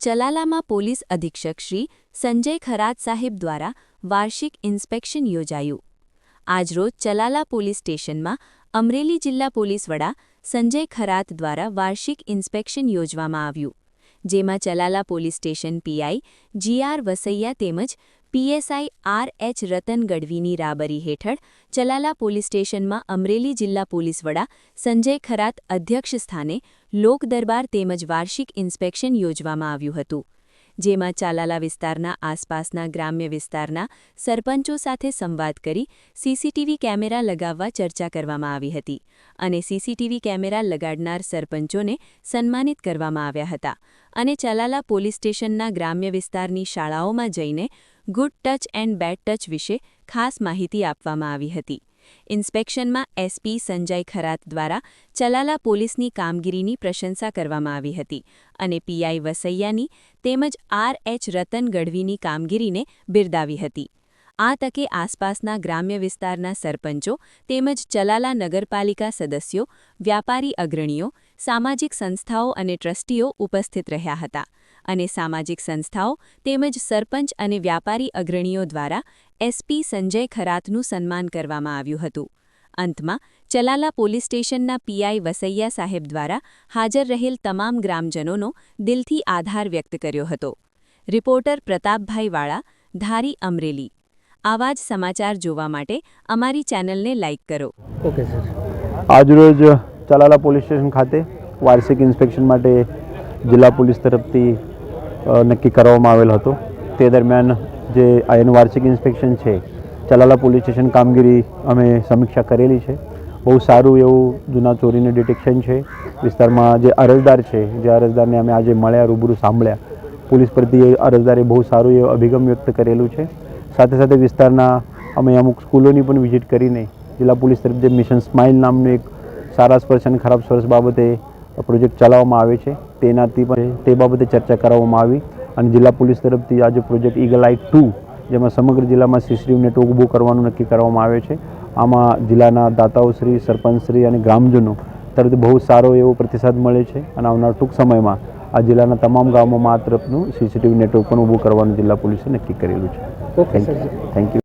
ચલાલામાં police અધિક્ષક શ્રી સંજય ખરાત સાહેબ દ્વારા વાર્ષિક ઇન્સ્પેક્શન યોજાયું। આજરોજ ચલાલા પોલીસ સ્ટેશનમાં અમરેલી જિલ્લા પોલીસ વડા સંજય ખરાત દ્વારા વાર્ષિક ઇન્સ્પેક્શન યોજવામાં આવ્યું, જેમાં Chalala police station PI GR Vasaiya તેમજ પીએસઆઈ આર.એચ. રતન ગઢવીની રાબરી હેઠળ ચલાલા પોલીસ સ્ટેશનમાં અમરેલી જિલ્લા પોલીસ વડા સંજય ખરાત અધ્યક્ષ સ્થાને લોકદરબાર તેમજ વાર્ષિક ઇન્સ્પેક્શન યોજવામાં આવ્યું હતું, જેમાં ચલાલા વિસ્તારના આસપાસના ગ્રામ્ય વિસ્તારના સરપંચો સાથે સંવાદ કરી સીસીટીવી કેમેરા લગાવવા ચર્ચા કરવામાં આવી હતી અને સીસીટીવી કેમેરા લગાડનાર સરપંચોને સન્માનિત કરવામાં આવ્યા હતા અને ચલાલા પોલીસ સ્ટેશનના ગ્રામ્ય વિસ્તારની શાળાઓમાં જઈને good touch and bed touch વિશે ખાસ માહિતી આપવામાં આવી હતી। ઇન્સ્પેક્શનમાં એસપી સંજય ખરાત દ્વારા ચલાલા પોલીસની કામગીરીની પ્રશંસા કરવામાં આવી હતી અને પીઆઈ વસૈયાની તેમજ આર.એચ. રતન ગઢવીની કામગીરીને બિરદાવી હતી। આ તકે આસપાસના ગ્રામ્ય વિસ્તારના સરપંચો તેમજ ચલાલા નગરપાલિકા સદસ્યો, વ્યાપારી અગ્રણીઓ, સામાજિક સંસ્થાઓ અને ટ્રસ્ટીઓ ઉપસ્થિત રહ્યા હતા અને સામાજિક સંસ્થાઓ તેમજ સરપંચ અને વ્યાપારી અગ્રણીઓ દ્વારા એસપી સંજય ખરાતનું સન્માન કરવામાં આવ્યું હતું। અંતમાં ચલાલા પોલીસ સ્ટેશનના પીઆઈ વસૈયા સાહેબ દ્વારા હાજર રહેલ તમામ ગ્રામજનોનો દિલથી આભાર વ્યક્ત કર્યો હતો। રિપોર્ટર પ્રતાપભાઈ વાળા, ધારી, અમરેલી। આવા જ સમાચાર જોવા માટે અમારી ચેનલને લાઇક કરો। Okay sir. આજરોજ ચલાલા પોલીસ સ્ટેશન ખાતે વાર્ષિક ઇન્સ્પેક્શન માટે જિલ્લા પોલીસ તરફથી નક્કી કરવામાં આવેલ હતો। તે દરમિયાન જે આનું વાર્ષિક ઇન્સ્પેક્શન છે, ચલાલા પોલીસ સ્ટેશન કામગીરી અમે સમીક્ષા કરેલી છે। બહુ સારું એવું જૂના ચોરીનું ડિટેક્શન છે વિસ્તારમાં। જે અરજદાર છે, જે અરજદારને અમે આજે મળ્યા, રૂબરૂ સાંભળ્યા, પોલીસ પ્રત્યે અરજદારે બહુ સારું એવું અભિગમ વ્યક્ત કરેલું છે। સાથે સાથે વિસ્તારના અમે અમુક સ્કૂલોની પણ વિઝિટ કરીને જિલ્લા પોલીસ તરફ જે મિશન સ્માઇલ નામનું એક સારા સ્પર્શ અને ખરાબ સ્પર્શ બાબતે પ્રોજેક્ટ ચલાવવામાં આવે છે, તેનાથી પણ તે બાબતે ચર્ચા કરવામાં આવી અને જિલ્લા પોલીસ તરફથી આજે પ્રોજેક્ટ ઈગલ આઈ 2, જેમાં સમગ્ર જિલ્લામાં સીસીટીવી નેટવર્ક ઊભું કરવાનું નક્કી કરવામાં આવે છે। આમાં જિલ્લાના દાતાઓશ્રી, સરપંચશ્રી અને ગ્રામજનો તરફથી બહુ સારો એવો પ્રતિસાદ મળે છે અને આવનાર ટૂંક સમયમાં આ જિલ્લાના તમામ ગામોમાં આ તરફનું સીસીટીવી નેટવર્ક પણ ઊભું કરવાનું જિલ્લા પોલીસે નક્કી કરેલું છે। Thank you.